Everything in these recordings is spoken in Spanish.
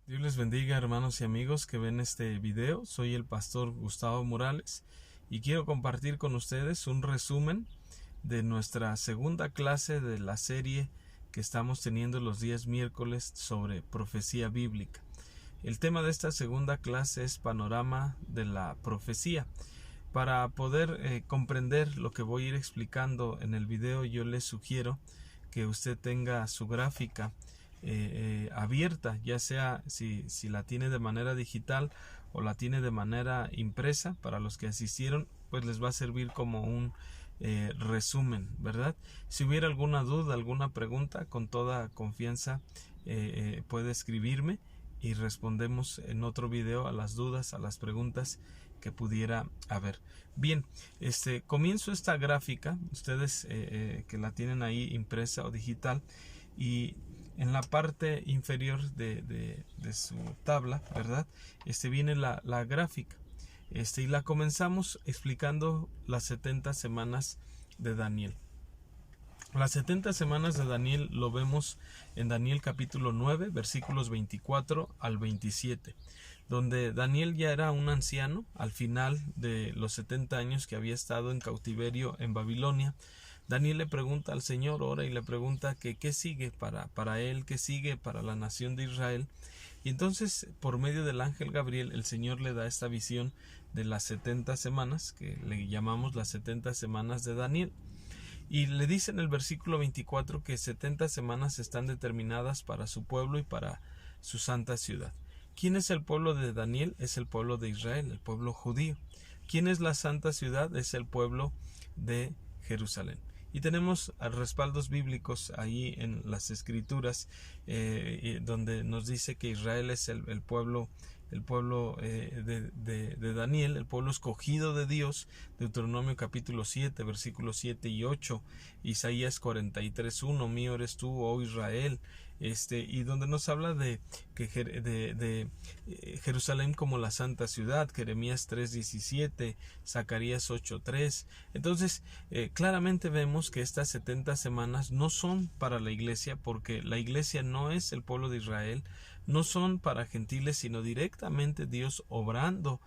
Dios les bendiga, hermanos y amigos que ven este video. Soy el pastor Gustavo Morales y quiero compartir con ustedes un resumen de nuestra segunda clase de la serie que estamos teniendo los días miércoles sobre profecía bíblica. El tema de esta segunda clase es panorama de la profecía. Para poder comprender lo que voy a ir explicando en el video, yo les sugiero que usted tenga su gráfica abierta, ya sea si la tiene de manera digital o la tiene de manera impresa. Para los que asistieron, pues les va a servir como un resumen, ¿verdad? Si hubiera alguna duda, alguna pregunta, con toda confianza puede escribirme y respondemos en otro video a las dudas, a las preguntas que pudiera haber. Bien, comienzo esta gráfica, ustedes que la tienen ahí impresa o digital, y en la parte inferior de su tabla, ¿verdad? Viene la gráfica. Y la comenzamos explicando las 70 semanas de Daniel. Las 70 semanas de Daniel lo vemos en Daniel capítulo 9, versículos 24 al 27, donde Daniel ya era un anciano al final de los 70 años que había estado en cautiverio en Babilonia. Daniel le pregunta al Señor, ora y le pregunta que qué sigue para él, qué sigue para la nación de Israel. Y entonces, por medio del ángel Gabriel, el Señor le da esta visión de las 70 semanas, que le llamamos las 70 semanas de Daniel. Y le dice en el versículo 24 que 70 semanas están determinadas para su pueblo y para su santa ciudad. ¿Quién es el pueblo de Daniel? Es el pueblo de Israel, el pueblo judío. ¿Quién es la santa ciudad? Es el pueblo de Jerusalén. Y tenemos respaldos bíblicos ahí en las escrituras, donde nos dice que Israel es el pueblo de Daniel, el pueblo escogido de Dios. Deuteronomio capítulo 7, versículos 7 y 8, Isaías 43, 1, mío eres tú, oh Israel, y donde nos habla de Jerusalén como la santa ciudad, Jeremías 3:17, Zacarías 8:3. Entonces, claramente vemos que estas 70 semanas no son para la iglesia, porque la iglesia no es el pueblo de Israel, no son para gentiles, sino directamente Dios obrando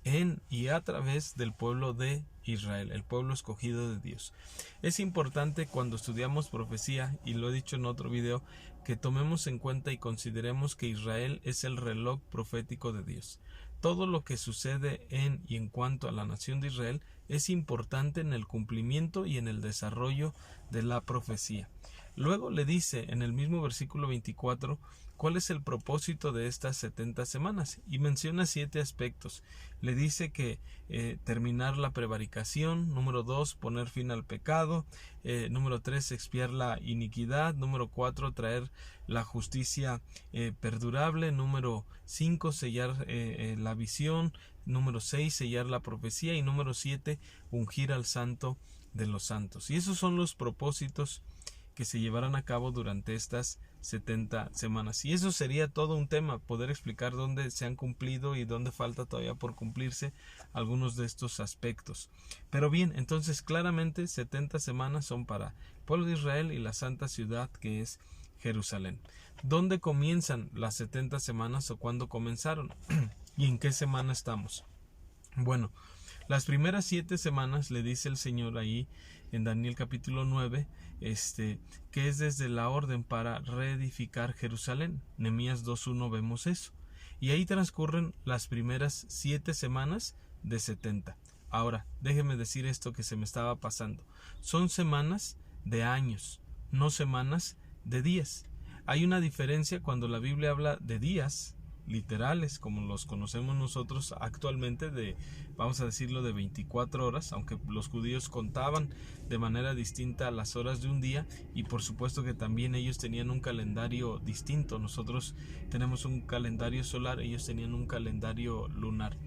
en y a través del pueblo de Israel, el pueblo escogido de Dios. Es importante cuando estudiamos profecía, y lo he dicho en otro video, que tomemos en cuenta y consideremos que Israel es el reloj profético de Dios. Todo lo que sucede en y en cuanto a la nación de Israel es importante en el cumplimiento y en el desarrollo de la profecía. Luego le dice en el mismo versículo 24 cuál es el propósito de estas 70 semanas y menciona 7 aspectos. Le dice que terminar la prevaricación, número 2, poner fin al pecado, número 3, expiar la iniquidad, número 4, traer la justicia perdurable, número 5, sellar la visión, número 6, sellar la profecía, y número 7, ungir al santo de los santos. Y esos son los propósitos que se llevarán a cabo durante estas 70 semanas. Y eso sería todo un tema, poder explicar dónde se han cumplido y dónde falta todavía por cumplirse algunos de estos aspectos. Pero bien, entonces claramente 70 semanas son para el pueblo de Israel y la santa ciudad que es Jerusalén. ¿Dónde comienzan las 70 semanas o cuándo comenzaron? ¿Y en qué semana estamos? Bueno, las primeras 7 semanas le dice el Señor ahí en Daniel capítulo 9, que es desde la orden para reedificar Jerusalén. Nehemías 2:1 vemos eso. Y ahí transcurren las primeras 7 semanas de 70. Ahora, déjeme decir esto que se me estaba pasando. Son semanas de años, no semanas de días. Hay una diferencia cuando la Biblia habla de días literales, como los conocemos nosotros actualmente, vamos a decirlo, de 24 horas, aunque los judíos contaban de manera distinta las horas de un día, y por supuesto que también ellos tenían un calendario distinto. Nosotros tenemos un calendario solar, ellos tenían un calendario lunar,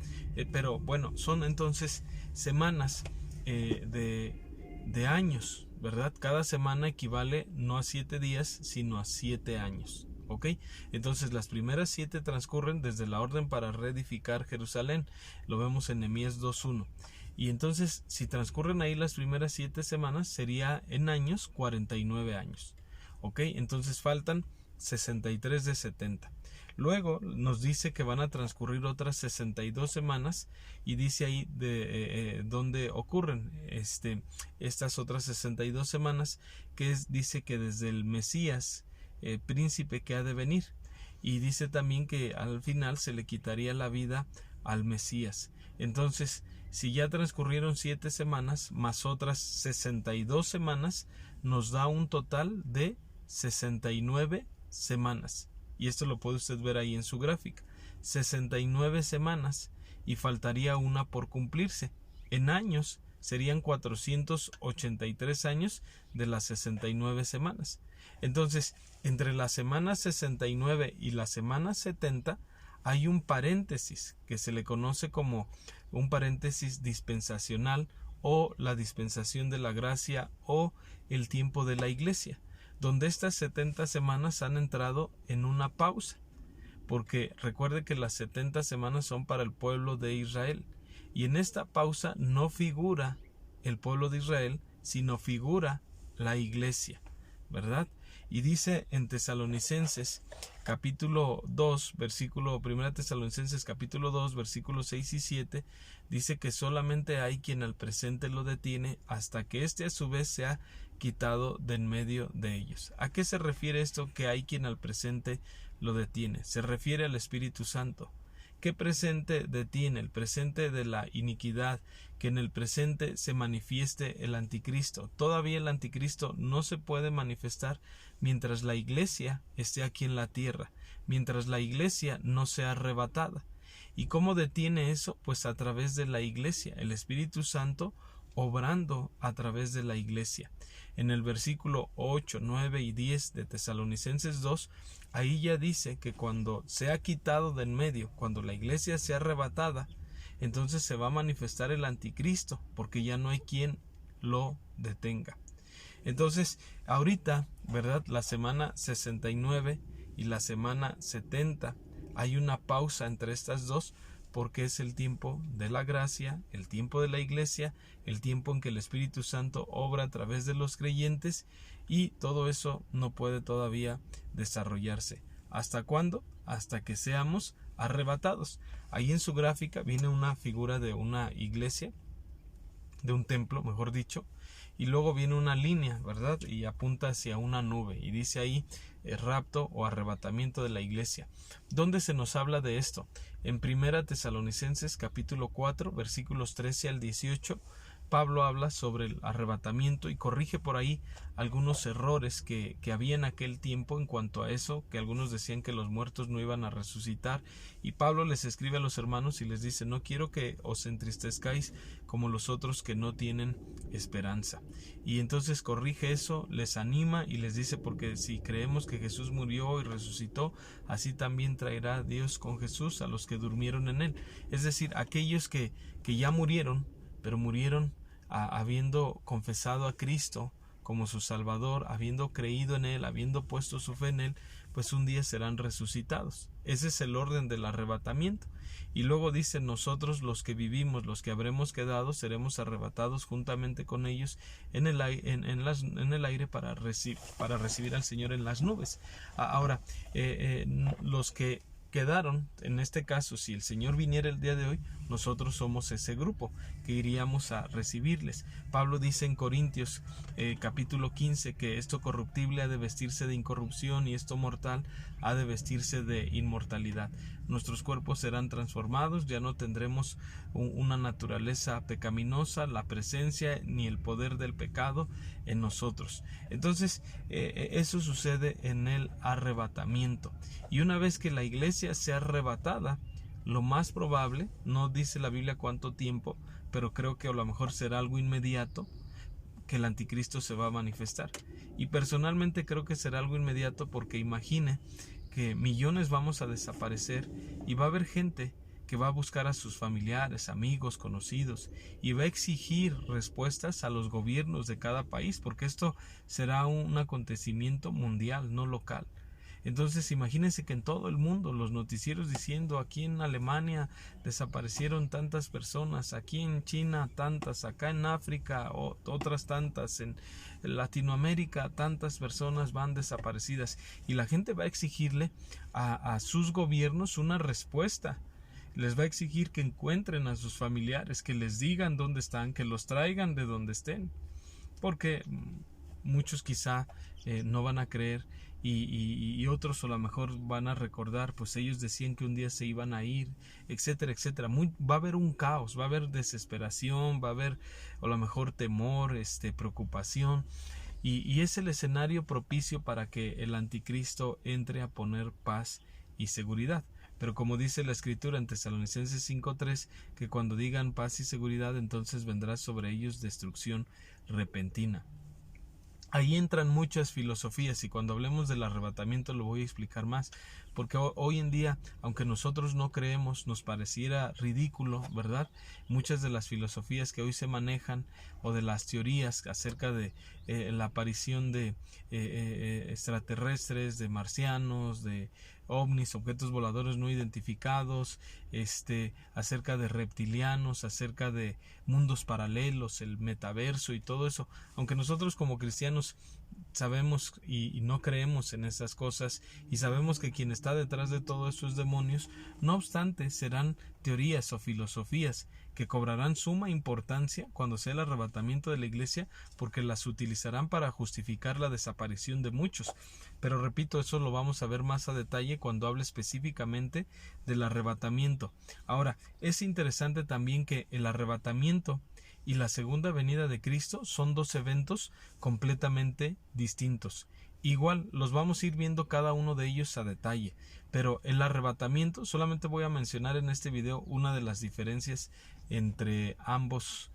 pero bueno, son entonces semanas de años, ¿verdad? Cada semana equivale no a 7 días, sino a 7 años. ¿Ok? Entonces las primeras 7 transcurren desde la orden para reedificar Jerusalén. Lo vemos en Nehemías 2:1. Y entonces, si transcurren ahí las primeras 7 semanas, sería en años 49 años. ¿Ok? Entonces faltan 63 de 70. Luego nos dice que van a transcurrir otras 62 semanas y dice ahí dónde ocurren estas otras 62 semanas, dice que desde el Mesías, príncipe que ha de venir, y dice también que al final se le quitaría la vida al Mesías. Entonces, si ya transcurrieron 7 semanas más otras 62 semanas, nos da un total de 69 semanas. Y esto lo puede usted ver ahí en su gráfica. 69 semanas y faltaría una por cumplirse. En años serían 483 años de las 69 semanas. Entonces, entre la semana 69 y la semana 70 hay un paréntesis que se le conoce como un paréntesis dispensacional, o la dispensación de la gracia, o el tiempo de la iglesia, donde estas 70 semanas han entrado en una pausa, porque recuerde que las 70 semanas son para el pueblo de Israel, y en esta pausa no figura el pueblo de Israel, sino figura la iglesia, ¿verdad? Y dice en Tesalonicenses capítulo 2, versículo 1 Tesalonicenses capítulo 2, versículos 6 y 7, dice que solamente hay quien al presente lo detiene hasta que éste a su vez sea quitado de en medio de ellos. ¿A qué se refiere esto que hay quien al presente lo detiene? Se refiere al Espíritu Santo. ¿Qué presente detiene? El presente de la iniquidad, que en el presente se manifieste el anticristo. Todavía el anticristo no se puede manifestar mientras la iglesia esté aquí en la tierra, mientras la iglesia no sea arrebatada. ¿Y cómo detiene eso? Pues a través de la iglesia, el Espíritu Santo obrando a través de la iglesia. En el versículo 8, 9 y 10 de Tesalonicenses 2, ahí ya dice que cuando sea quitado de en medio, cuando la iglesia sea arrebatada, entonces se va a manifestar el anticristo, porque ya no hay quien lo detenga. Entonces, ahorita, ¿verdad? La semana 69 y la semana 70, hay una pausa entre estas dos, porque es el tiempo de la gracia, el tiempo de la iglesia, el tiempo en que el Espíritu Santo obra a través de los creyentes, y todo eso no puede todavía desarrollarse. ¿Hasta cuándo? Hasta que seamos arrebatados. Ahí en su gráfica viene una figura de una iglesia, de un templo, mejor dicho, y luego viene una línea, ¿verdad? Y apunta hacia una nube, y dice ahí rapto o arrebatamiento de la iglesia. ¿Dónde se nos habla de esto? En 1 Tesalonicenses capítulo 4, versículos 13 al 18, Pablo habla sobre el arrebatamiento y corrige por ahí algunos errores que había en aquel tiempo en cuanto a eso, que algunos decían que los muertos no iban a resucitar, y Pablo les escribe a los hermanos y les dice: no quiero que os entristezcáis como los otros que no tienen esperanza. Y entonces corrige eso, les anima y les dice: porque si creemos que Jesús murió y resucitó, así también traerá Dios con Jesús a los que durmieron en él. Es decir, aquellos que ya murieron, pero murieron habiendo confesado a Cristo como su Salvador, habiendo creído en Él, habiendo puesto su fe en Él, pues un día serán resucitados. Ese es el orden del arrebatamiento. Y luego dice: nosotros los que vivimos, los que habremos quedado, seremos arrebatados juntamente con ellos en el aire para recibir al Señor en las nubes. Ahora, los que quedaron, en este caso, si el Señor viniera el día de hoy, nosotros somos ese grupo que iríamos a recibirles. Pablo dice en Corintios capítulo 15 que esto corruptible ha de vestirse de incorrupción y esto mortal ha de vestirse de inmortalidad. Nuestros cuerpos serán transformados, ya no tendremos una naturaleza pecaminosa, la presencia ni el poder del pecado en nosotros. Entonces, eso sucede en el arrebatamiento. Y una vez que la iglesia sea arrebatada, lo más probable, no dice la Biblia cuánto tiempo, pero creo que a lo mejor será algo inmediato, que el anticristo se va a manifestar. Y personalmente creo que será algo inmediato, porque imagine que millones vamos a desaparecer y va a haber gente que va a buscar a sus familiares, amigos, conocidos, y va a exigir respuestas a los gobiernos de cada país, porque esto será un acontecimiento mundial, no local. Entonces imagínense que en todo el mundo los noticieros diciendo: aquí en Alemania desaparecieron tantas personas, aquí en China tantas, acá en África otras tantas, en Latinoamérica tantas personas van desaparecidas, y la gente va a exigirle a sus gobiernos una respuesta. Les va a exigir que encuentren a sus familiares, que les digan dónde están, que los traigan de donde estén, porque muchos quizá no van a creer, y otros a lo mejor van a recordar, pues ellos decían que un día se iban a ir, etcétera, etcétera. Va a haber un caos, va a haber desesperación, va a haber a lo mejor temor, preocupación, y es el escenario propicio para que el anticristo entre a poner paz y seguridad. Pero como dice la escritura en Tesalonicenses 5:3, que cuando digan paz y seguridad, entonces vendrá sobre ellos destrucción repentina. Ahí entran muchas filosofías, y cuando hablemos del arrebatamiento lo voy a explicar más, porque hoy en día, aunque nosotros no creemos, nos pareciera ridículo, ¿verdad? Muchas de las filosofías que hoy se manejan, o de las teorías acerca de la aparición de extraterrestres, de marcianos, de ovnis, objetos voladores no identificados, acerca de reptilianos, acerca de mundos paralelos, el metaverso y todo eso, aunque nosotros como cristianos sabemos y no creemos en esas cosas, y sabemos que quien está detrás de todo eso es demonios, no obstante serán teorías o filosofías que cobrarán suma importancia cuando sea el arrebatamiento de la iglesia, porque las utilizarán para justificar la desaparición de muchos. Pero repito, eso lo vamos a ver más a detalle cuando hable específicamente del arrebatamiento. Ahora, es interesante también que el arrebatamiento y la segunda venida de Cristo son dos eventos completamente distintos. Igual los vamos a ir viendo cada uno de ellos a detalle, pero el arrebatamiento, solamente voy a mencionar en este video una de las diferencias entre ambos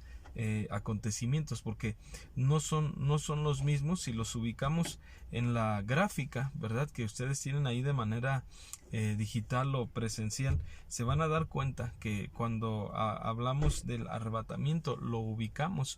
acontecimientos, porque no son los mismos. Si los ubicamos en la gráfica, ¿verdad?, que ustedes tienen ahí de manera digital o presencial, se van a dar cuenta que cuando hablamos del arrebatamiento lo ubicamos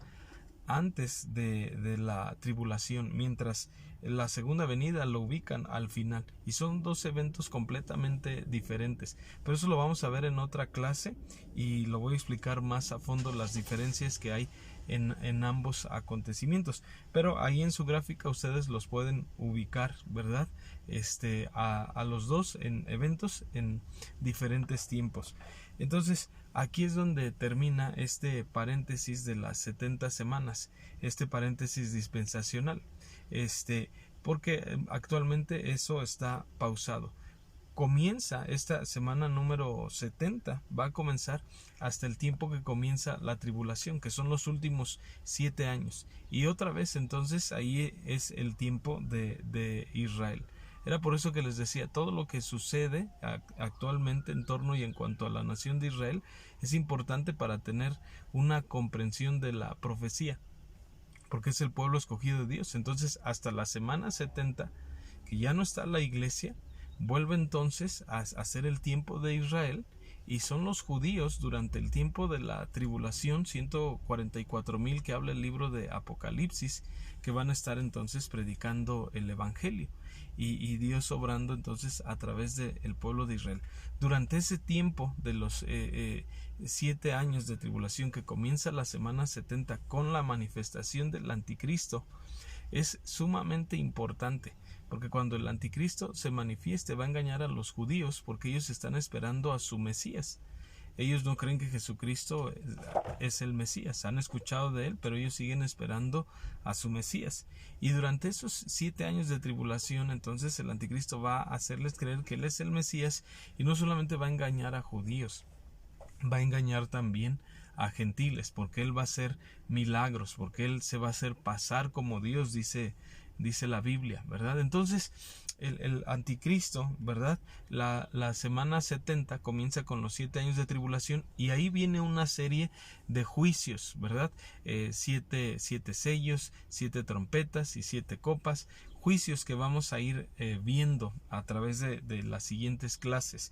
antes de la tribulación, mientras la segunda venida lo ubican al final, y son dos eventos completamente diferentes. Pero eso lo vamos a ver en otra clase, y lo voy a explicar más a fondo las diferencias que hay en ambos acontecimientos. Pero ahí en su gráfica ustedes los pueden ubicar, ¿verdad?, a los dos en eventos en diferentes tiempos. Entonces aquí es donde termina este paréntesis de las 70 semanas, este paréntesis dispensacional, porque actualmente eso está pausado. Comienza esta semana número 70, va a comenzar hasta el tiempo que comienza la tribulación, que son los últimos 7 años, y otra vez entonces ahí es el tiempo de Israel. Era por eso que les decía, todo lo que sucede actualmente en torno y en cuanto a la nación de Israel es importante para tener una comprensión de la profecía, porque es el pueblo escogido de Dios. Entonces hasta la semana 70, que ya no está la iglesia, vuelve entonces a ser el tiempo de Israel, y son los judíos durante el tiempo de la tribulación, 144,000 que habla el libro de Apocalipsis, que van a estar entonces predicando el evangelio, y Dios obrando entonces a través del pueblo de Israel. Durante ese tiempo de los 7 años de tribulación, que comienza la semana 70 con la manifestación del anticristo, es sumamente importante, porque cuando el anticristo se manifieste va a engañar a los judíos, porque ellos están esperando a su Mesías. Ellos no creen que Jesucristo es el Mesías, han escuchado de él, pero ellos siguen esperando a su Mesías. Y durante esos 7 años de tribulación, entonces el anticristo va a hacerles creer que él es el Mesías, y no solamente va a engañar a judíos, va a engañar también a gentiles, porque él va a hacer milagros, porque él se va a hacer pasar como Dios, dice la Biblia, ¿verdad? Entonces el anticristo, ¿verdad? La semana 70 comienza con los 7 años de tribulación, y ahí viene una serie de juicios, ¿verdad? 7 sellos, 7 trompetas y 7 copas, juicios que vamos a ir viendo a través de las siguientes clases.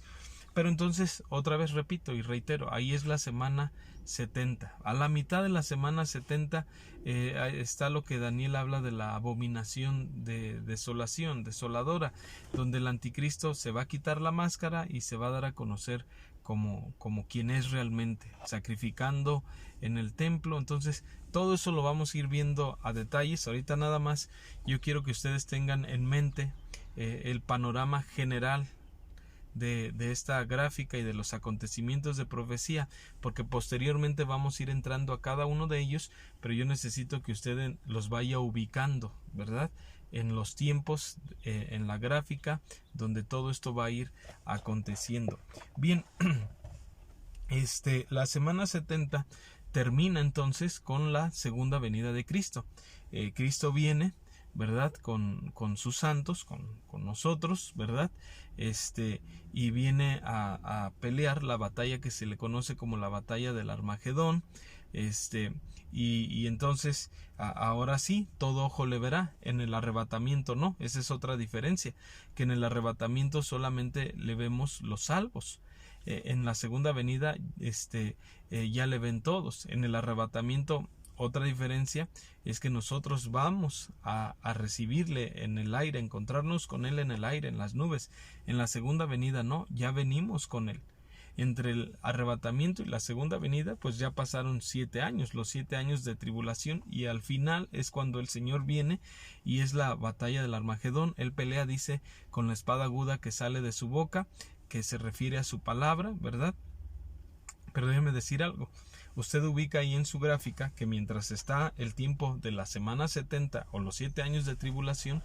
Pero entonces, otra vez repito y reitero, ahí es la semana 70. A la mitad de la semana 70 está lo que Daniel habla de la abominación de desolación, desoladora, donde el anticristo se va a quitar la máscara y se va a dar a conocer como quien es realmente, sacrificando en el templo. Entonces, todo eso lo vamos a ir viendo a detalles. Ahorita nada más yo quiero que ustedes tengan en mente el panorama general de esta gráfica y de los acontecimientos de profecía, porque posteriormente vamos a ir entrando a cada uno de ellos, pero yo necesito que usted los vaya ubicando, ¿verdad?, en los tiempos, en la gráfica donde todo esto va a ir aconteciendo. Bien, la semana 70 termina entonces con la segunda venida de Cristo. Cristo viene, ¿verdad?, con sus santos, con nosotros, ¿verdad?, y viene a pelear la batalla que se le conoce como la batalla del Armagedón, y entonces ahora sí, todo ojo le verá. En el arrebatamiento no, esa es otra diferencia, que en el arrebatamiento solamente le vemos los salvos. En la segunda venida ya le ven todos. En el arrebatamiento, otra diferencia es que nosotros vamos a recibirle en el aire, encontrarnos con él en el aire, en las nubes. En la segunda venida no, ya venimos con él. Entre el arrebatamiento y la segunda venida, pues ya pasaron 7 años, los 7 años de tribulación, y al final es cuando el Señor viene y es la batalla del Armagedón. Él pelea, dice, con la espada aguda que sale de su boca, que se refiere a su palabra, ¿verdad? Pero déjeme decir algo. Usted ubica ahí en su gráfica que mientras está el tiempo de la semana 70 o los 7 años de tribulación,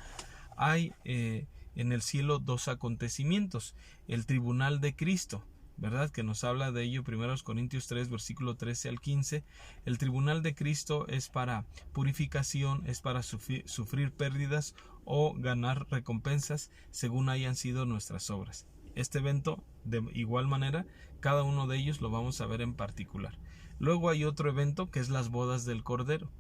hay en el cielo 2 acontecimientos. El tribunal de Cristo, ¿verdad?, que nos habla de ello 1 Corintios 3, versículo 13 al 15. El tribunal de Cristo es para purificación, es para sufrir pérdidas o ganar recompensas según hayan sido nuestras obras. Este evento, de igual manera, cada uno de ellos lo vamos a ver en particular. Luego hay otro evento que es las bodas del Cordero,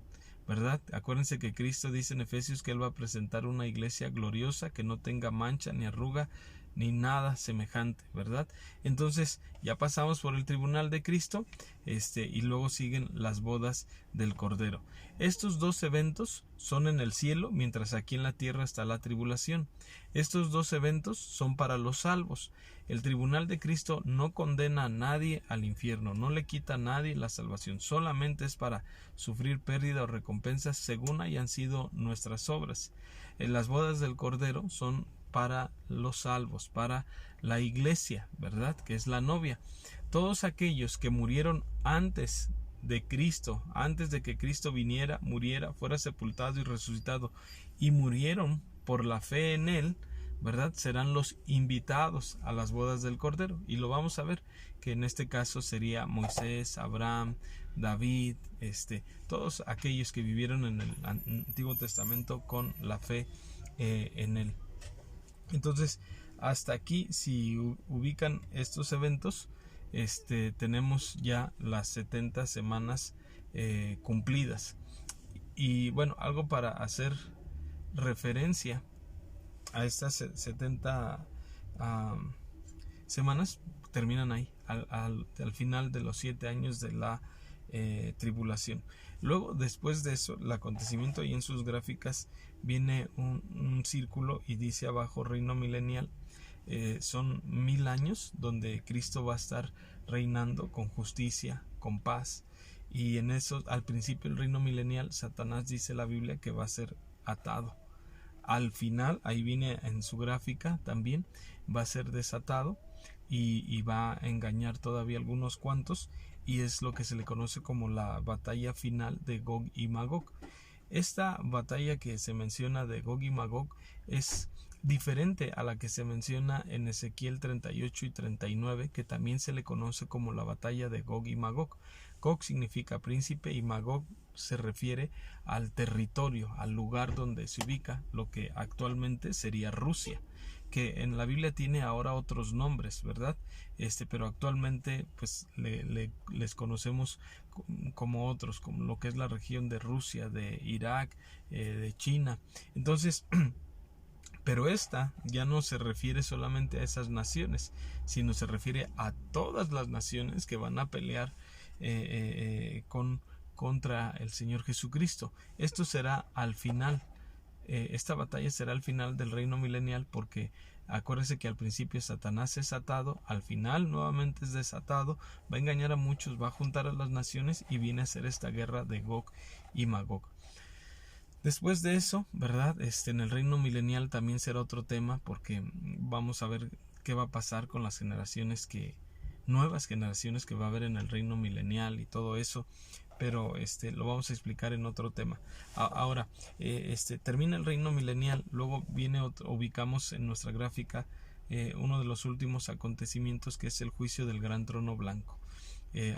¿verdad? Acuérdense que Cristo dice en Efesios que Él va a presentar una iglesia gloriosa que no tenga mancha ni arruga ni nada semejante, ¿verdad? Entonces ya pasamos por el tribunal de Cristo, y luego siguen las bodas del Cordero. Estos 2 eventos son en el cielo, mientras aquí en la tierra está la tribulación. Estos 2 eventos son para los salvos. El tribunal de Cristo no condena a nadie al infierno, no le quita a nadie la salvación, solamente es para sufrir pérdida o recompensas según hayan sido nuestras obras. Las bodas del Cordero son para los salvos, para la iglesia, ¿verdad?, que es la novia. Todos aquellos que murieron antes de Cristo, antes de que Cristo viniera, muriera, fuera sepultado y resucitado, y murieron por la fe en Él, ¿verdad?, serán los invitados a las bodas del Cordero. Y lo vamos a ver, que en este caso sería Moisés, Abraham, David, todos aquellos que vivieron en el Antiguo Testamento con la fe en Él. Entonces, hasta aquí, si ubican estos eventos, tenemos ya las 70 semanas cumplidas. Y bueno, algo para hacer referencia a estas 70 semanas, terminan ahí, al final de los 7 años de la tribulación. Luego, después de eso, el acontecimiento, ahí en sus gráficas viene un círculo y dice abajo reino milenial. Son 1000 años donde Cristo va a estar reinando con justicia, con paz, y en eso, al principio el reino milenial, Satanás, dice la Biblia, que va a ser atado. Al final, ahí viene en su gráfica también, va a ser desatado y va a engañar todavía algunos cuantos, y es lo que se le conoce como la batalla final de Gog y Magog. Esta batalla que se menciona de Gog y Magog es diferente a la que se menciona en Ezequiel 38 y 39, que también se le conoce como la batalla de Gog y Magog. Gog significa príncipe y Magog se refiere al territorio, al lugar donde se ubica lo que actualmente sería Rusia, que en la Biblia tiene ahora otros nombres, ¿verdad? Pero actualmente pues les conocemos como otros, como lo que es la región de Rusia, de Irak, de China. Entonces Pero esta ya no se refiere solamente a esas naciones, sino se refiere a todas las naciones que van a pelear contra el Señor Jesucristo. Esto será al final. Esta batalla será al final del reino milenial, porque acuérdese que al principio Satanás es atado, al final nuevamente es desatado, va a engañar a muchos, va a juntar a las naciones y viene a ser esta guerra de Gog y Magog. Después de eso, ¿verdad? En el reino milenial también será otro tema, porque vamos a ver qué va a pasar con las nuevas generaciones que va a haber en el reino milenial y todo eso, pero lo vamos a explicar en otro tema. Ahora, termina el reino milenial, luego ubicamos en nuestra gráfica uno de los últimos acontecimientos, que es el juicio del gran trono blanco.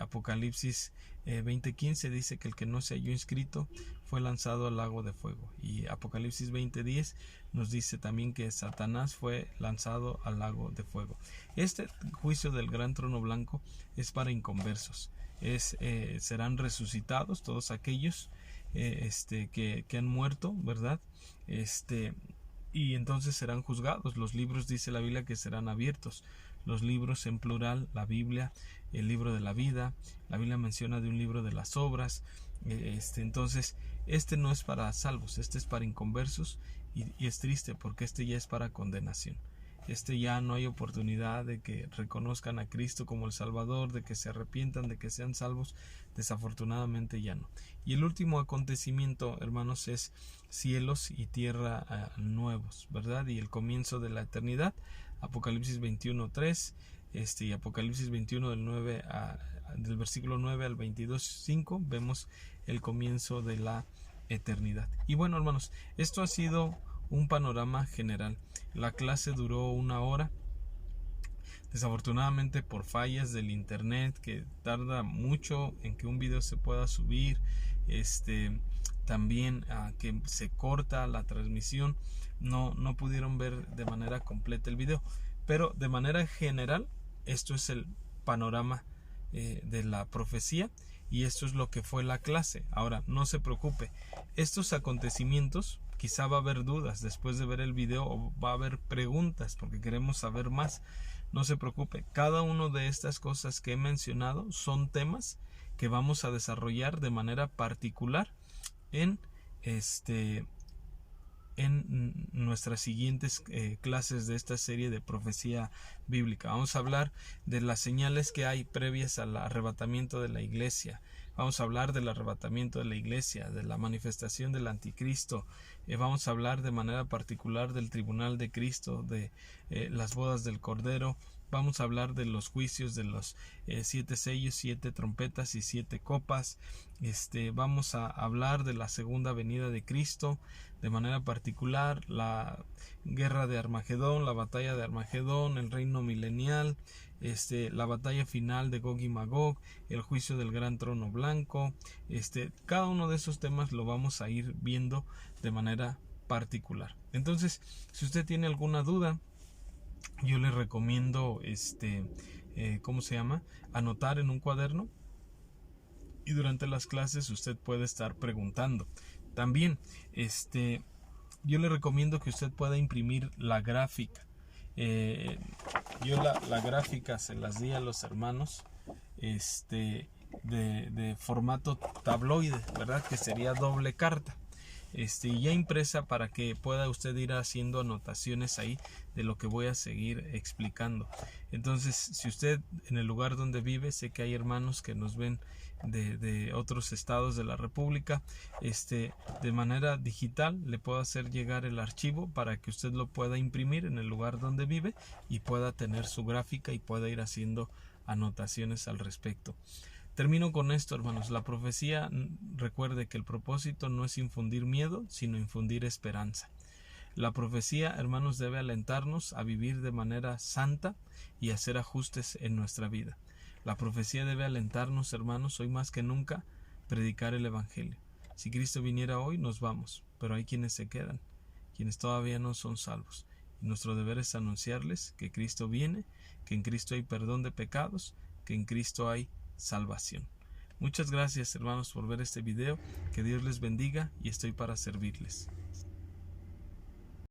Apocalipsis 20:15 dice que el que no se halló inscrito fue lanzado al lago de fuego, y Apocalipsis 20:10 nos dice también que Satanás fue lanzado al lago de fuego. Este juicio del gran trono blanco es para inconversos. Serán resucitados todos aquellos que han muerto, ¿verdad? Y entonces serán juzgados. Los libros, dice la Biblia, que serán abiertos. Los libros en plural, la Biblia, el libro de la vida, la Biblia menciona de un libro de las obras. Entonces, no es para salvos, es para inconversos, y es triste porque ya es para condenación. Ya no hay oportunidad de que reconozcan a Cristo como el Salvador, de que se arrepientan, de que sean salvos. Desafortunadamente ya no. Y el último acontecimiento, hermanos, es cielos y tierra nuevos, ¿verdad? Y el comienzo de la eternidad. Apocalipsis 21:3 y Apocalipsis 21 del versículo 9 al 22:5 vemos el comienzo de la eternidad. Y bueno, hermanos, esto ha sido un panorama general. La clase duró 1 hora. Desafortunadamente, por fallas del internet, que tarda mucho en que un video se pueda subir, también que se corta la transmisión, no pudieron ver de manera completa el video, pero de manera general esto es el panorama de la profecía, y esto es lo que fue la clase. Ahora, no se preocupe, estos acontecimientos, quizá va a haber dudas después de ver el video, o va a haber preguntas porque queremos saber más. No se preocupe, cada una de estas cosas que he mencionado son temas que vamos a desarrollar de manera particular en nuestras siguientes clases de esta serie de profecía bíblica. Vamos a hablar de las señales que hay previas al arrebatamiento de la iglesia. Vamos a hablar del arrebatamiento de la iglesia, de la manifestación del anticristo. Vamos a hablar de manera particular del tribunal de Cristo, de las bodas del Cordero. Vamos a hablar de los juicios de los 7 sellos, 7 trompetas y 7 copas. Vamos a hablar de la segunda venida de Cristo, de manera particular la guerra de Armagedón, la batalla de Armagedón, el reino milenial, la batalla final de Gog y Magog, el juicio del gran trono blanco. Cada uno de esos temas lo vamos a ir viendo de manera particular. Entonces, si usted tiene alguna duda, yo le recomiendo anotar en un cuaderno, y durante las clases usted puede estar preguntando. También yo le recomiendo que usted pueda imprimir la gráfica. Yo la gráfica se las di a los hermanos de formato tabloide, ¿verdad? Que sería doble carta. Ya impresa, para que pueda usted ir haciendo anotaciones ahí de lo que voy a seguir explicando. Entonces, si usted en el lugar donde vive, sé que hay hermanos que nos ven de otros estados de la República, de manera digital le puedo hacer llegar el archivo para que usted lo pueda imprimir en el lugar donde vive y pueda tener su gráfica y pueda ir haciendo anotaciones al respecto. Termino con esto, hermanos. La profecía, recuerde que el propósito no es infundir miedo, sino infundir esperanza. La profecía, hermanos, debe alentarnos a vivir de manera santa y hacer ajustes en nuestra vida. La profecía debe alentarnos, hermanos, hoy más que nunca, predicar el evangelio. Si Cristo viniera hoy, nos vamos, pero hay quienes se quedan, quienes todavía no son salvos. Y nuestro deber es anunciarles que Cristo viene, que en Cristo hay perdón de pecados, que en Cristo hay salvación. Muchas gracias, hermanos, por ver este video. Que Dios les bendiga y estoy para servirles.